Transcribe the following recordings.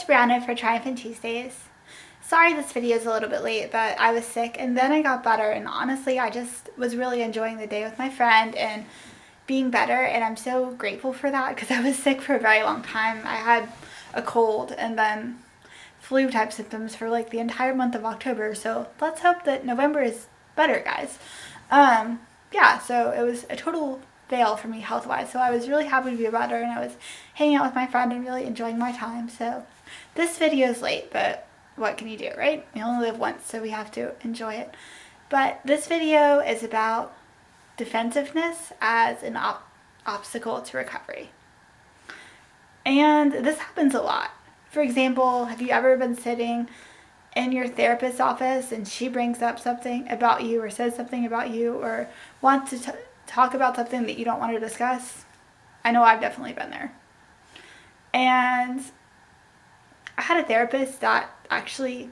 it's Brianna for Triumphant Tuesdays. Sorry this video is a little bit late, but I was sick and then I got better, and honestly I just was really enjoying the day with my friend and being better, and I'm so grateful for that because I was sick for a very long time. I had a cold and then flu type symptoms for like the entire month of October, so let's hope that November is better, guys. Yeah, so it was a total fail for me health-wise, so I was really happy to be better, and I was hanging out with my friend and really enjoying my time. So this video is late, but what can you do, right? We only live once, so we have to enjoy it. But this video is about defensiveness as an obstacle to recovery. And this happens a lot. For example, have you ever been sitting in your therapist's office and she brings up something about you or says something about you or wants to talk about something that you don't want to discuss? I know I've definitely been there. And I had a therapist that actually,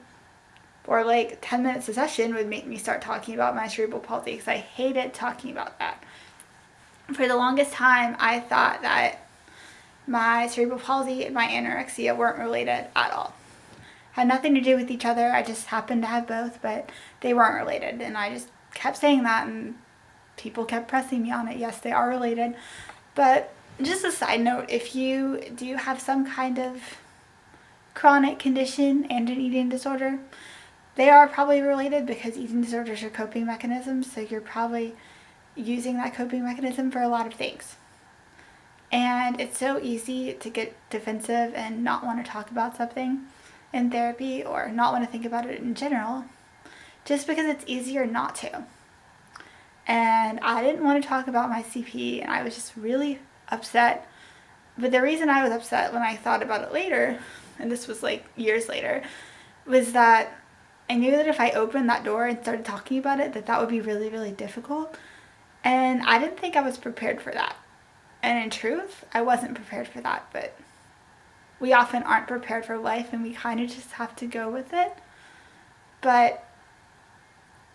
for like 10 minutes a session, would make me start talking about my cerebral palsy because I hated talking about that. For the longest time, I thought that my cerebral palsy and my anorexia weren't related at all. Had nothing to do with each other. I just happened to have both, but they weren't related. And I just kept saying that, and people kept pressing me on it. Yes, they are related. But just a side note, if you do have some kind of chronic condition and an eating disorder, they are probably related because eating disorders are coping mechanisms, so you're probably using that coping mechanism for a lot of things. And it's so easy to get defensive and not want to talk about something in therapy or not want to think about it in general, just because it's easier not to. And I didn't want to talk about my CP, and I was just really upset. But the reason I was upset when I thought about it later, and this was like years later, was that I knew that if I opened that door and started talking about it, that would be really, really difficult. And I didn't think I was prepared for that. And in truth, I wasn't prepared for that, but we often aren't prepared for life, and we kind of just have to go with it. But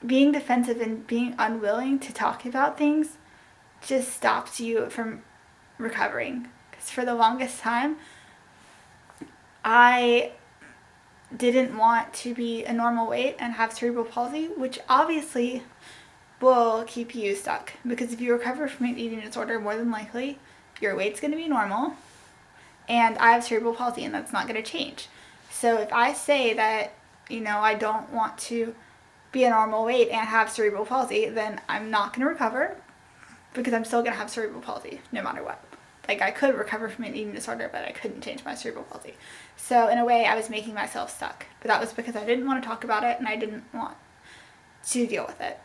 being defensive and being unwilling to talk about things just stops you from recovering. Because for the longest time, I didn't want to be a normal weight and have cerebral palsy, which obviously will keep you stuck. Because if you recover from an eating disorder, more than likely, your weight's going to be normal. And I have cerebral palsy, and that's not going to change. So if I say that, I don't want to be a normal weight and have cerebral palsy, then I'm not going to recover because I'm still going to have cerebral palsy no matter what. Like, I could recover from an eating disorder, but I couldn't change my cerebral palsy. So in a way, I was making myself stuck. But that was because I didn't want to talk about it and I didn't want to deal with it.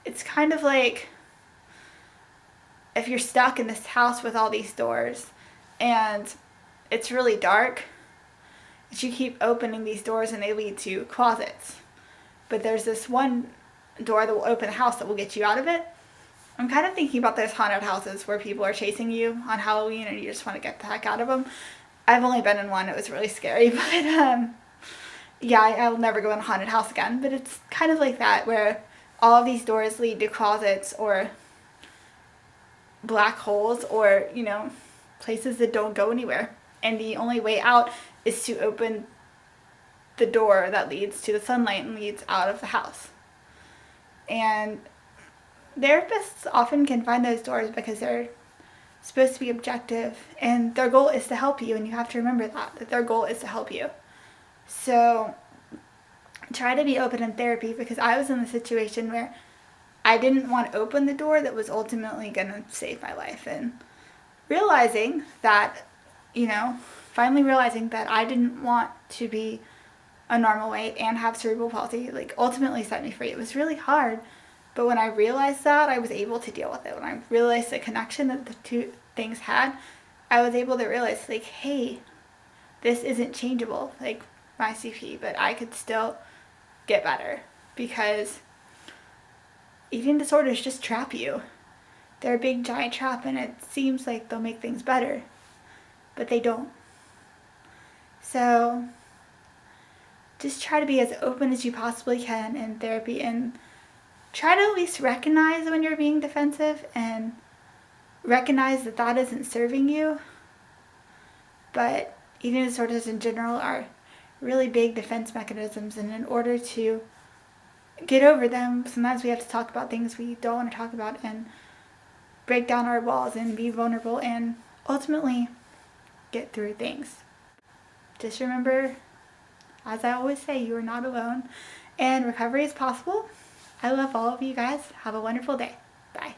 It's kind of like if you're stuck in this house with all these doors and it's really dark, but you keep opening these doors and they lead to closets. But there's this one door that will open the house that will get you out of it. I'm kind of thinking about those haunted houses where people are chasing you on Halloween and you just want to get the heck out of them. I've only been in one. It was really scary. But yeah, I'll never go in a haunted house again. But it's kind of like that, where all of these doors lead to closets or black holes or, places that don't go anywhere. And the only way out is to open the door that leads to the sunlight and leads out of the house. And therapists often can find those doors because they're supposed to be objective, and their goal is to help you, and you have to remember that their goal is to help you. So try to be open in therapy, because I was in the situation where I didn't want to open the door that was ultimately going to save my life, and realizing that, finally realizing that I didn't want to be a normal weight and have cerebral palsy, ultimately set me free. It was really hard. But when I realized that, I was able to deal with it. When I realized the connection that the two things had, I was able to realize, hey, this isn't changeable, my CP, but I could still get better, because eating disorders just trap you. They're a big, giant trap, and it seems like they'll make things better, but they don't. So just try to be as open as you possibly can in therapy, and try to at least recognize when you're being defensive and recognize that isn't serving you. But eating disorders in general are really big defense mechanisms, and in order to get over them, sometimes we have to talk about things we don't want to talk about and break down our walls and be vulnerable and ultimately get through things. Just remember, as I always say, you are not alone and recovery is possible. I love all of you guys. Have a wonderful day. Bye.